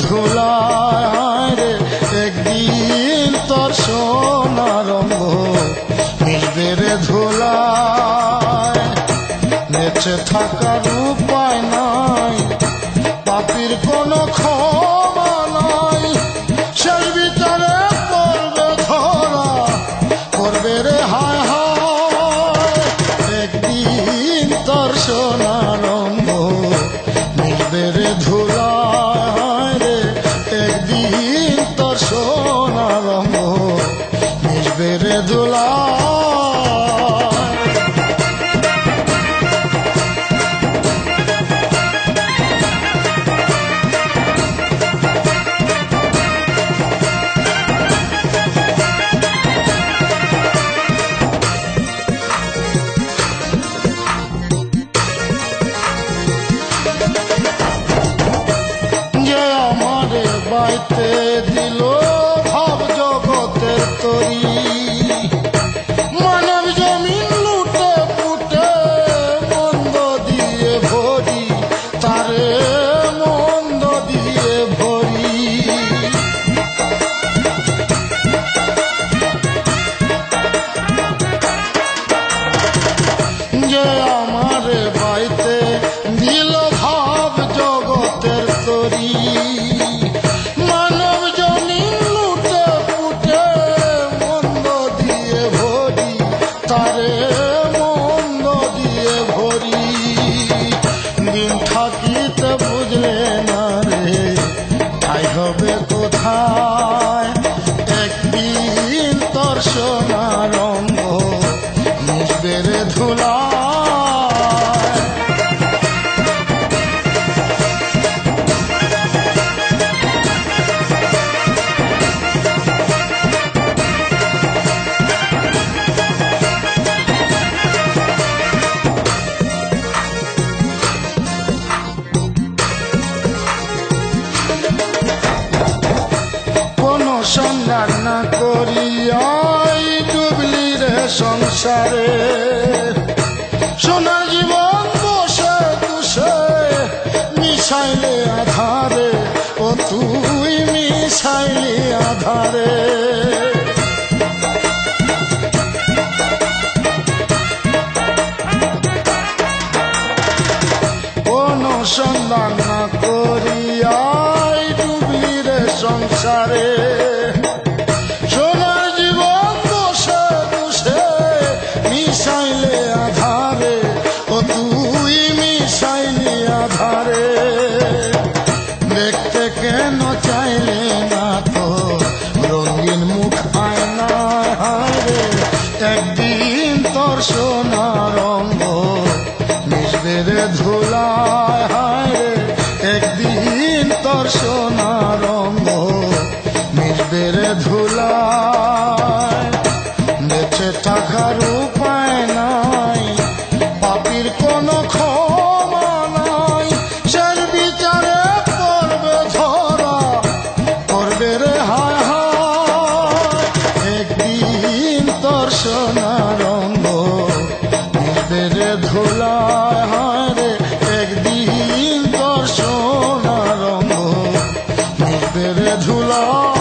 ধুলায় রে একদিন তোর সোনার রঙ মিশবে রে ধুলায়। বেঁচে থাকার উপায় নাই, পাপীর কোনো ক্ষমা নাই, শেষ বিচারে পড়বে ধরা করবে রে হায় হায়। একদিন তোর সোনার রঙ মিশবে রে ধুলায় রে একদিন তোর সোনার রঙ মিশবে রে ধুলায়। বাইতে দিল ভাব জগতের তরি, মানব জমিন লুটে পুটে মন্দ দিয়ে ভরি, তারে মন্দ দিয়ে ভরি। যে আমার বাইতে দিল ভাব জগতের তরি, থাকিতে বুঝলে না রে ঠাই হবে কোথায়। একদিন তোর সোনার রঙ মিশবে রে ধুলায়। সন্ধান না করিয়াই ডুবলি রে সংসারে, সোনার জীবন বসে তুষে মিশাইলে আধারে, ও তুই মিশাইলি আধারে। কোন সন্ধান না করিয়াই ডুবলি রে সংসারে, সোনার জীবন বসে বসে মিশাইলে আধারে, ও তুই মিশাইলি আধারে। দেখতে কেন চাইলে না তো রঙিন মুখ আয়নায় হারে, একদিন তোর সোনার রঙ মিশবে রে ধুলায় হায়। একদিন তোর সোনার রঙ মিশবে রে ধুলায়। বেঁচে থাকার উপায় নাই, পাপীর কোনো ক্ষমা নাই, শেষ বিচারে পড়বে ধরা করবে রে হায় হায়। একদিন তোর সোনার রঙ মিশবে রে ধুলায় হায় রে একদিন তোর সোনার রঙ মিশবে রে ধুলায়।